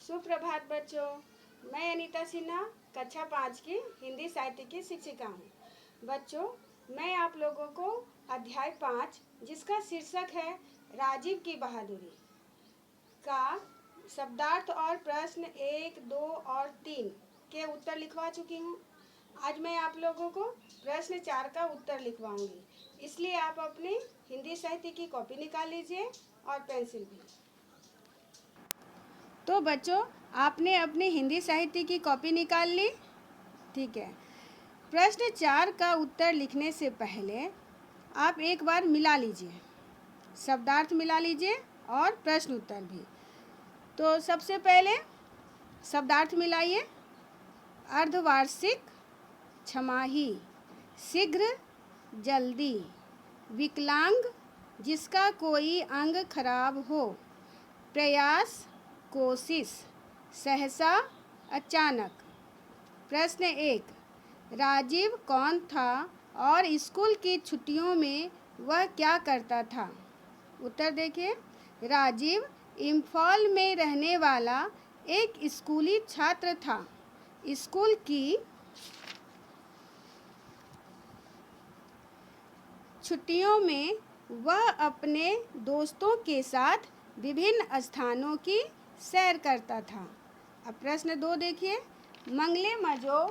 सुप्रभात बच्चों। मैं अनीता सिन्हा कक्षा 5 की हिंदी साहित्य की शिक्षिका हूँ। बच्चों, मैं आप लोगों को अध्याय 5 जिसका शीर्षक है राजीव की बहादुरी का शब्दार्थ और प्रश्न 1, 2 और 3 के उत्तर लिखवा चुकी हूँ। आज मैं आप लोगों को प्रश्न 4 का उत्तर लिखवाऊंगी, इसलिए आप अपनी हिंदी साहित्य की कॉपी निकाल लीजिए और पेंसिल भी। तो बच्चों, आपने अपनी हिंदी साहित्य की कॉपी निकाल ली? ठीक है। प्रश्न 4 का उत्तर लिखने से पहले आप एक बार मिला लीजिए, शब्दार्थ मिला लीजिए और प्रश्न उत्तर भी। तो सबसे पहले शब्दार्थ मिलाइए। अर्धवार्षिक, छमाही, शीघ्र, जल्दी, विकलांग, जिसका कोई अंग खराब हो, प्रयास, कोशिश, सहसा, अचानक। प्रश्न 1, राजीव कौन था और स्कूल की छुट्टियों में वह क्या करता था? उत्तर देखिए। राजीव इम्फाल में रहने वाला एक स्कूली छात्र था। स्कूल की छुट्टियों में वह अपने दोस्तों के साथ विभिन्न स्थानों की सैर करता था। अब प्रश्न 2 देखिए। मंगले मजो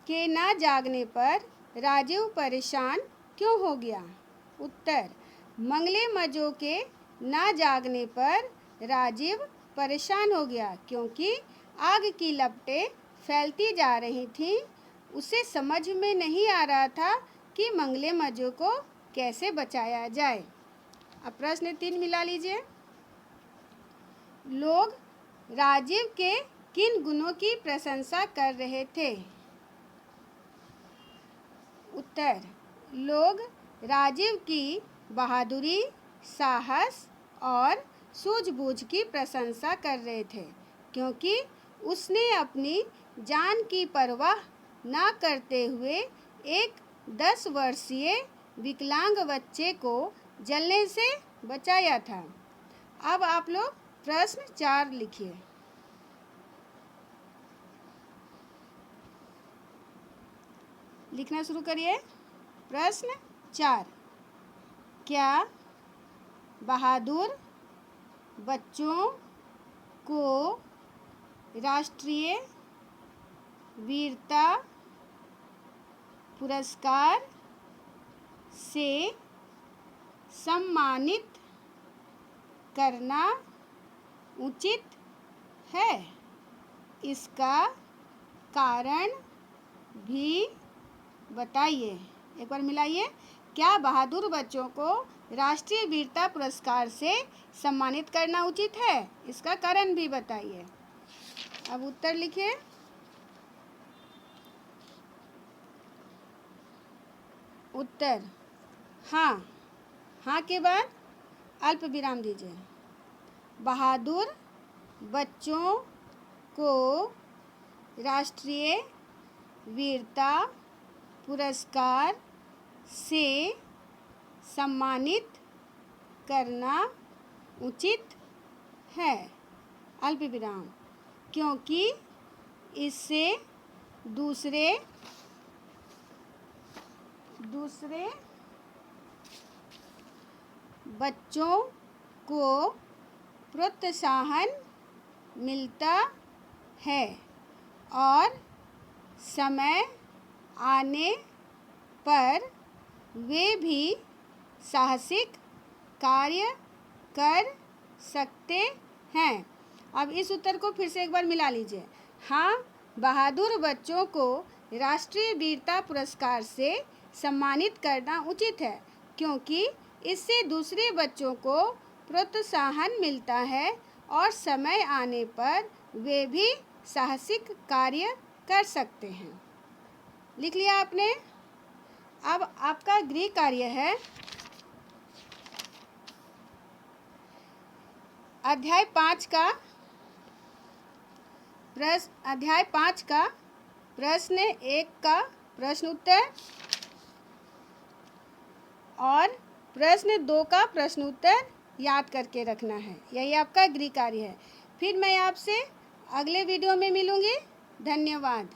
के ना जागने पर राजीव परेशान क्यों हो गया? उत्तर, मंगले मजो के ना जागने पर राजीव परेशान हो गया क्योंकि आग की लपटें फैलती जा रही थीं। उसे समझ में नहीं आ रहा था कि मंगले मजो को कैसे बचाया जाए। अब प्रश्न 3 मिला लीजिए। लोग राजीव के किन गुणों की प्रशंसा कर रहे थे? उत्तर, लोग राजीव की बहादुरी, साहस और सूझबूझ की प्रशंसा कर रहे थे क्योंकि उसने अपनी जान की परवाह ना करते हुए एक 10 वर्षीय विकलांग बच्चे को जलने से बचाया था। अब आप लोग प्रश्न 4 लिखिए। लिखना शुरू करिए। प्रश्न 4, क्या बहादुर बच्चों को राष्ट्रीय वीरता पुरस्कार से सम्मानित करना उचित है? इसका कारण भी बताइए। एक बार मिलाइए। क्या बहादुर बच्चों को राष्ट्रीय वीरता पुरस्कार से सम्मानित करना उचित है? इसका कारण भी बताइए। अब उत्तर लिखिए। उत्तर, हाँ। हाँ के बाद अल्प विराम दीजिए। बहादुर बच्चों को राष्ट्रीय वीरता पुरस्कार से सम्मानित करना उचित है, अल्प विराम, क्योंकि इससे दूसरे बच्चों को प्रोत्साहन मिलता है और समय आने पर वे भी साहसिक कार्य कर सकते हैं। अब इस उत्तर को फिर से एक बार मिला लीजिए। हाँ, बहादुर बच्चों को राष्ट्रीय वीरता पुरस्कार से सम्मानित करना उचित है क्योंकि इससे दूसरे बच्चों को प्रोत्साहन मिलता है और समय आने पर वे भी साहसिक कार्य कर सकते हैं। लिख लिया आपने? अब आपका गृह कार्य है अध्याय 5 का प्रश्न 1 का प्रश्न उत्तर और प्रश्न 2 का प्रश्न उत्तर याद करके रखना है। यही आपका गृह कार्य है। फिर मैं आपसे अगले वीडियो में मिलूँगी। धन्यवाद।